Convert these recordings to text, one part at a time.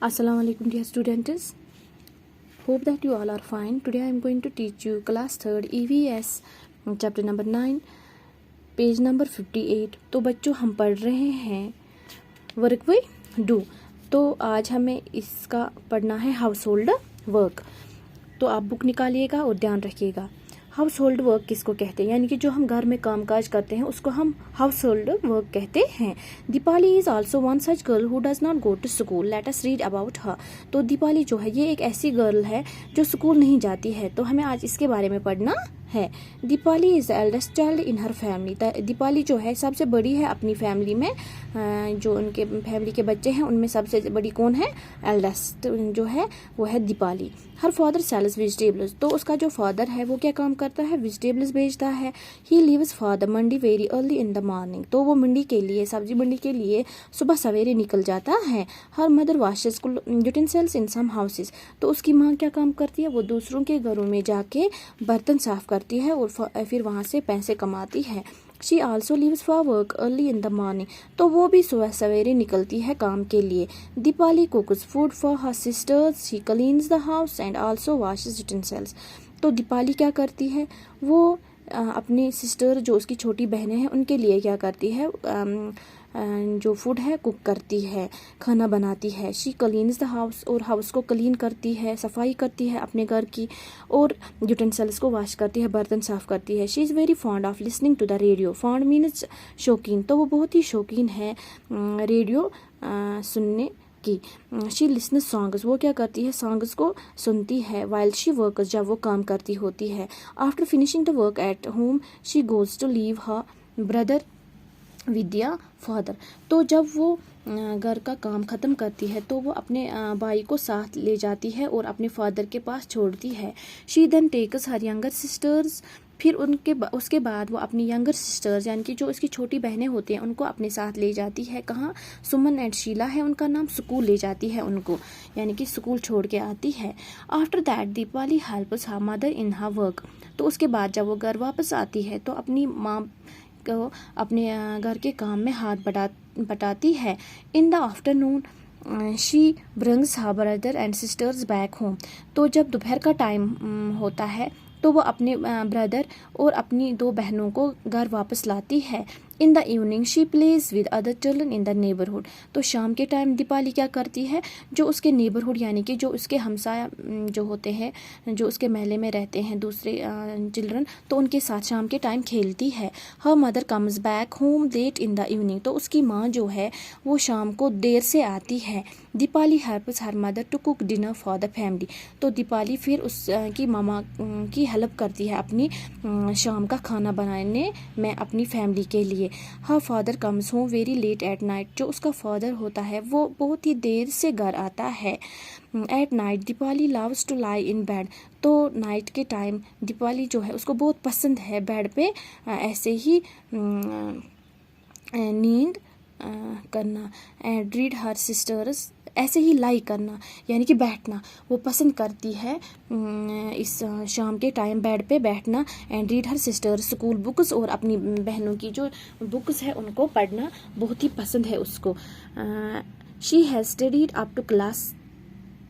Assalamu alaikum dear students. Hope that you all are fine. Today I am going to teach you class 3rd EVS chapter number 9 page number 58. तो बच्चों हम पढ़ रहे हैं work we do. तो आज हमें इसका पढ़ना है हाउस होल्ड वर्क। तो आप बुक निकालिएगा और ध्यान रखिएगा। हाउस होल्ड वर्क किसको कहते हैं, यानी कि जो हम घर में कामकाज करते हैं उसको हम हाउस होल्ड वर्क कहते हैं। Deepali is also one such girl who does not go to school, let us read about her. तो दीपाली जो है ये एक ऐसी गर्ल है जो स्कूल नहीं जाती है, तो हमें आज इसके बारे में पढ़ना है। Deepali is the eldest child in her family. Deepali जो है सबसे बड़ी है अपनी फैमिली में। जो उनके फैमिली के बच्चे हैं उनमें सबसे बड़ी कौन है, एल्डेस्ट जो है वो है Deepali. Her father sells vegetables, तो उसका जो फादर है वो क्या काम करता है, वेजिटेबल्स बेचता है। He leaves for the Mandi very early in the morning, तो वो मंडी के लिए, सब्जी मंडी के लिए सुबह सवेरे निकल जाता है। हर मदर वॉशेस यूटेंसिल्स इन सम हाउसेस, तो उसकी माँ क्या काम करती है, वो दूसरों के घरों में जाके बर्तन साफ करती है और फिर वहाँ से पैसे कमाती है। She also leaves for work early in the morning, तो वो भी सुबह सवेरे निकलती है काम के लिए। Deepali कुक्स food for her sisters, she cleans the house and also washes utensils. तो दीपाली क्या करती है, वो अपनी सिस्टर जो उसकी छोटी बहनें हैं उनके लिए क्या करती है, जो फूड है कुक करती है, खाना बनाती है। शी क्लीन्स द हाउस, और हाउस को क्लीन करती है, सफाई करती है अपने घर की, और यूटेंसिल्स को वॉश करती है, बर्तन साफ करती है। She is very fond of listening to the radio. Fond means शौकीन, तो वो बहुत ही शौकीन है रेडियो सुनने की। शी लिसन सॉन्ग्स, वो क्या करती है, सॉन्ग्स को सुनती है। वाइल शी वर्क्स, जब वो काम करती होती है। After finishing the work at home she goes to leave her brother with a father, तो जब वो घर का काम ख़त्म करती है तो वो अपने भाई को साथ ले जाती है और अपने फादर के पास छोड़ती है। She then takes her younger sisters, फिर उसके बाद वो अपनी यंगर सिस्टर्स यानी कि जो उसकी छोटी बहनें होती हैं उनको अपने साथ ले जाती है। कहाँ, सुमन एंड शीला है उनका नाम, स्कूल ले जाती है उनको, यानी कि स्कूल छोड़ के आती है। After that Deepali helps her mother in her work, तो उसके बाद जब वो घर वापस आती है तो अपनी माँ को अपने घर के काम में हाथ बटाती है। In the afternoon she brings her brother and sisters back home, तो जब दोपहर का टाइम होता है तो वो अपने ब्रदर और अपनी दो बहनों को घर वापस लाती है। इन the evening she plays with other children in the neighbourhood, तो शाम के टाइम दीपाली क्या करती है, जो उसके नेबरहुड यानी कि जो उसके हमसाया जो होते हैं, जो उसके महल्ले में रहते हैं दूसरे चिल्ड्रन, तो उनके साथ शाम के टाइम खेलती है। Her mother comes back home late in the evening, तो उसकी माँ जो है वो शाम को देर से आती है। Deepali helps her mother to cook dinner for the family, तो दीपाली फिर उसकी मामा की हेल्प करती है अपनी शाम का खाना बनाने में अपनी फैमिली के लिए। Her father comes home very late at night, जो उसका फादर होता है वो बहुत ही देर से घर आता है। At night Deepali loves to lie in bed, तो नाइट के टाइम दीपाली जो है उसको बहुत पसंद है बेड पे ऐसे ही नींद करना। एंड रीड हर सिस्टर्स, ऐसे ही लाई करना यानी कि बैठना वो पसंद करती है इस शाम के टाइम बेड पे बैठना। And read her sister school books, और अपनी बहनों की जो बुक्स है उनको पढ़ना बहुत ही पसंद है उसको। She has studied up to class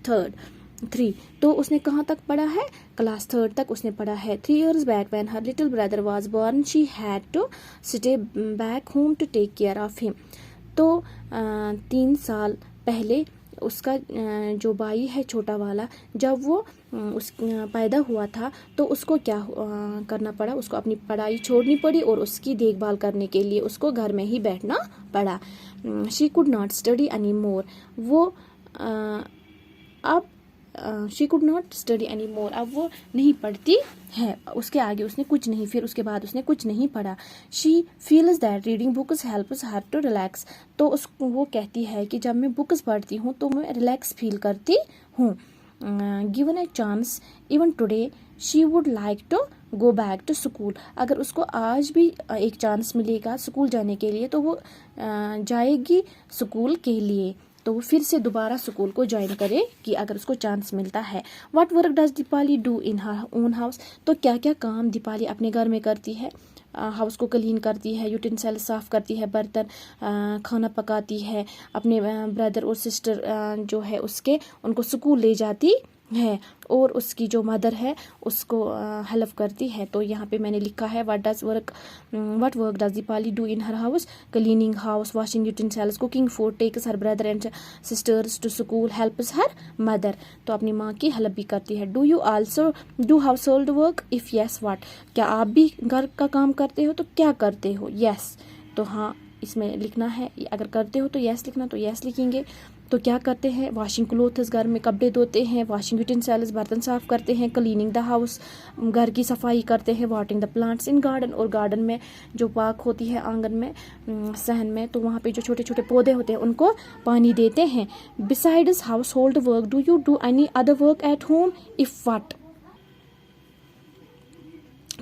3, तो उसने कहाँ तक पढ़ा है, क्लास 3 तक उसने पढ़ा है। 3 years back when her little brother was born she had to stay back home to take care of him, तो 3 साल पहले उसका जो भाई है छोटा वाला, जब वो पैदा हुआ था तो उसको क्या करना पड़ा, उसको अपनी पढ़ाई छोड़नी पड़ी और उसकी देखभाल करने के लिए उसको घर में ही बैठना पड़ा। She could not study any more, वो अब she could not study any more, अब वो नहीं पढ़ती है, उसके आगे उसने कुछ नहीं, फिर उसके बाद उसने कुछ नहीं पढ़ा। She feels that reading books helps her to relax, तो वो कहती है कि जब मैं बुक्स पढ़ती हूँ तो मैं रिलैक्स फील करती हूँ। Given a chance even today she would like to go back to school, अगर उसको आज भी एक चांस मिलेगा स्कूल जाने के लिए तो वो जाएगी स्कूल के लिए, तो वो फिर से दोबारा स्कूल को ज्वाइन करे कि अगर उसको चांस मिलता है। What work does Deepali do in her own house, तो क्या क्या काम दीपाली अपने घर में करती है। हाउस को क्लीन करती है, यूटेंसिल साफ़ करती है, बर्तन, खाना पकाती है, अपने ब्रदर और सिस्टर जो है उसके उनको स्कूल ले जाती है, और उसकी जो मदर है उसको हेल्प करती है। तो यहाँ पे मैंने लिखा है what work does Deepali do in her house, cleaning house, washing utensils, cooking food, takes her brother and sisters to school, helps her mother. तो अपनी माँ की हेल्प भी करती है। Do you also do household work, if yes what, क्या आप भी घर का काम करते हो तो क्या करते हो, यस। तो हाँ इसमें लिखना है, अगर करते हो तो यस लिखना, तो यस लिखेंगे। तो क्या करते हैं, वॉशिंग क्लोथ्स, घर में कपड़े धोते हैं, वॉशिंग यूटेंसिल्स, बर्तन साफ़ करते हैं, क्लीनिंग द हाउस, घर की सफाई करते हैं, watering the plants in garden, और गार्डन में जो पार्क होती है आंगन में, सहन में, तो वहाँ पे जो छोटे छोटे पौधे होते हैं उनको पानी देते हैं। Besides household work do you do any other work at home, if what.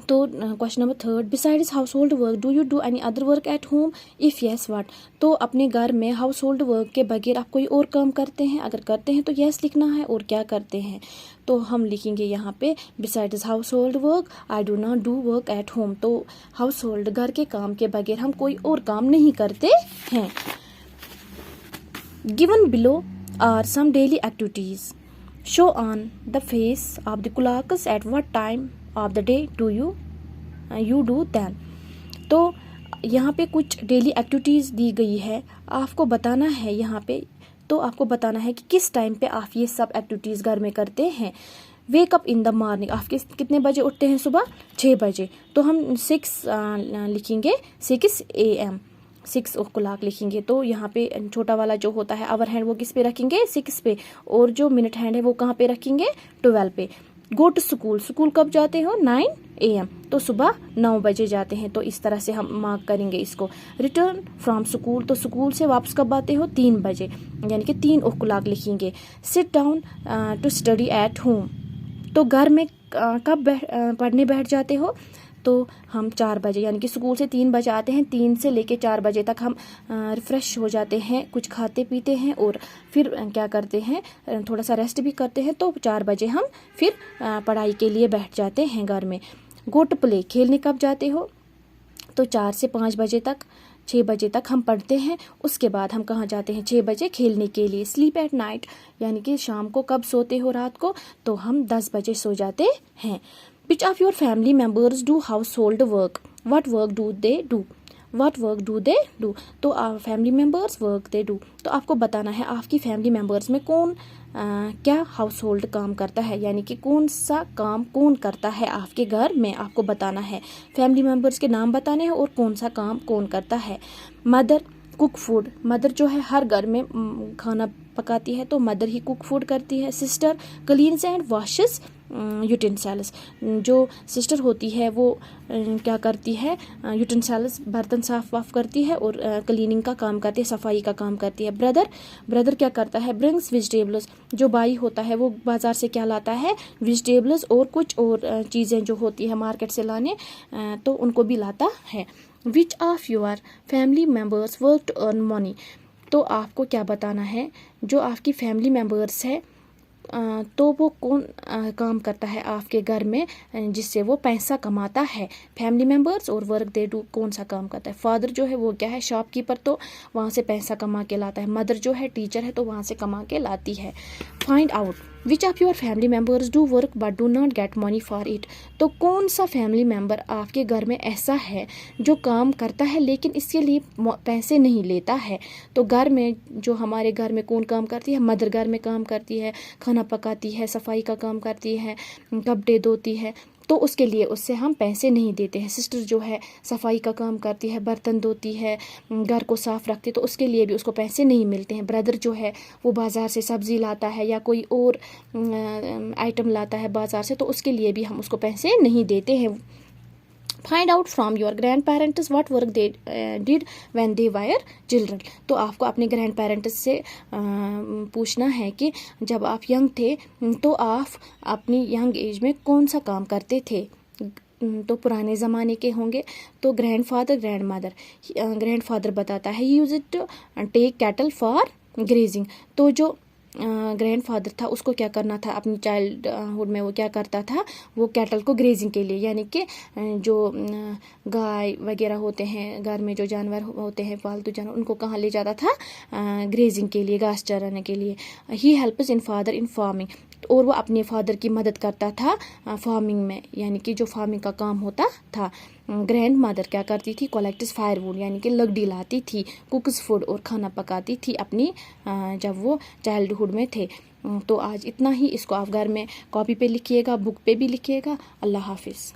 तो question number 3, besides household work do you do any other work at home, if yes what. तो अपने घर में house hold work के बगैर आप कोई और काम करते हैं, अगर करते हैं तो यस लिखना है, और क्या करते हैं तो हम लिखेंगे यहाँ पे besides household work I do not do work at home. तो हाउस होल्ड घर के काम के बगैर हम कोई और काम नहीं करते हैं। Given below are some daily activities, show on the face of the clocks at what time of the day do you do then. तो यहाँ पे कुछ डेली एक्टिविटीज़ दी गई है, आपको बताना है यहाँ पे, तो आपको बताना है कि किस टाइम पे आप ये सब एक्टिविटीज़ घर में करते हैं। Wake up in the morning, आप कितने बजे उठते हैं, सुबह 6 बजे, तो हम 6 लिखेंगे, 6 AM, 6 o'clock लिखेंगे। तो यहाँ पे छोटा वाला जो होता है आवर हैंड वो किस पे रखेंगे, 6 पे, और जो मिनट हैंड है वो कहाँ पे रखेंगे, 12 पे। गो टू स्कूल, स्कूल कब जाते हो, 9 AM, तो सुबह 9 बजे जाते हैं, तो इस तरह से हम मार्क करेंगे इसको। रिटर्न फ्रॉम स्कूल, तो स्कूल से वापस कब आते हो, 3 बजे, यानी कि 3 o'clock लिखेंगे। Sit down to study at home, तो घर में कब पढ़ने बैठ जाते हो, तो हम 4 बजे, यानी कि स्कूल से 3 बजे आते हैं, 3 से लेके 4 बजे तक हम रिफ़्रेश हो जाते हैं, कुछ खाते पीते हैं, और फिर क्या करते हैं, थोड़ा सा रेस्ट भी करते हैं, तो 4 बजे हम फिर पढ़ाई के लिए बैठ जाते हैं घर में। गो टू प्ले, खेलने कब जाते हो, तो 4 से 5 बजे तक, 6 बजे तक हम पढ़ते हैं, उसके बाद हम कहाँ जाते हैं, 6 बजे खेलने के लिए। स्लीप एट नाइट, यानी कि शाम को कब सोते हो, रात को, तो हम 10 बजे सो जाते हैं। Which of your family members do household work? What work do they do? What work do they do? तो family members work they do, तो आपको बताना है आपकी फैमिली मेम्बर्स में कौन क्या हाउस होल्ड काम करता है, यानी कि कौन सा काम कौन करता है आपके घर में, आपको बताना है। फैमिली मेम्बर्स के नाम बताने हैं और कौन सा काम कौन करता है। मदर कुक फूड, मदर जो है हर घर में खाना पकाती है, तो मदर ही कुक फूड करती है। Sister cleans and washes utensils, जो सिस्टर होती है वो क्या करती है, यूटेंसिल्स बर्तन साफ वाफ करती है और क्लीनिंग का काम करती है, सफाई का काम करती है। ब्रदर क्या करता है, ब्रिंग्स वेजिटेबल्स, जो भाई होता है वो बाज़ार से क्या लाता है, वेजिटेबल्स और कुछ और चीज़ें जो होती है मार्केट से लाने, तो उनको भी लाता है। Which of your family members work to earn money, तो आपको क्या बताना है, जो आपकी फैमिली मेम्बर्स है तो वो कौन काम करता है आपके घर में जिससे वो पैसा कमाता है। फैमिली मेम्बर्स और वर्क दे डू, कौन सा काम करता है। फादर जो है वो क्या है, शॉपकीपर, तो वहाँ से पैसा कमा के लाता है। मदर जो है टीचर है, तो वहाँ से कमा के लाती है। Find out which of your family members do work but do not get money for it, तो कौन सा फैमिली मेम्बर आपके घर में ऐसा है जो काम करता है लेकिन इसके लिए पैसे नहीं लेता है। तो घर में जो हमारे घर में कौन काम करती है, मदर घर में काम करती है, खाना पकाती है, सफाई का काम करती है, कपड़े धोती है, तो उसके लिए उससे हम पैसे नहीं देते हैं। सिस्टर जो है सफाई का काम करती है, बर्तन धोती है, घर को साफ रखती है, तो उसके लिए भी उसको पैसे नहीं मिलते हैं। ब्रदर जो है वो बाज़ार से सब्ज़ी लाता है या कोई और आइटम लाता है बाज़ार से, तो उसके लिए भी हम उसको पैसे नहीं देते हैं। Find out from your grand parents what work they did when they were children, तो आपको अपने ग्रैंड पेरेंट्स से पूछना है कि जब आप यंग थे तो आप अपनी यंग एज में कौन सा काम करते थे। तो पुराने ज़माने के होंगे, तो ग्रैंडफादर ग्रैंड मदर, ग्रैंडफादर बताता है use it to take cattle for grazing, तो जो ग्रैंडफादर था उसको क्या करना था अपनी चाइल्डहुड में, वो क्या करता था, वो कैटल को ग्रेजिंग के लिए, यानी कि जो गाय वगैरह होते हैं, घर में जो जानवर होते हैं पालतू जानवर, उनको कहाँ ले जाता था, ग्रेजिंग के लिए, घास चराने के लिए। He helps in father in farming, और वो अपने फादर की मदद करता था फार्मिंग में, यानी कि जो फार्मिंग का काम होता था। ग्रैंड मदर क्या करती थी, कलेक्ट्स फायरवुड, यानी कि लकड़ी लाती थी, कुक्स फूड, और खाना पकाती थी अपनी जब वो चाइल्डहुड में थे। तो आज इतना ही, इसको आप घर में कॉपी पे लिखिएगा, बुक पे भी लिखिएगा। अल्लाह हाफिज़।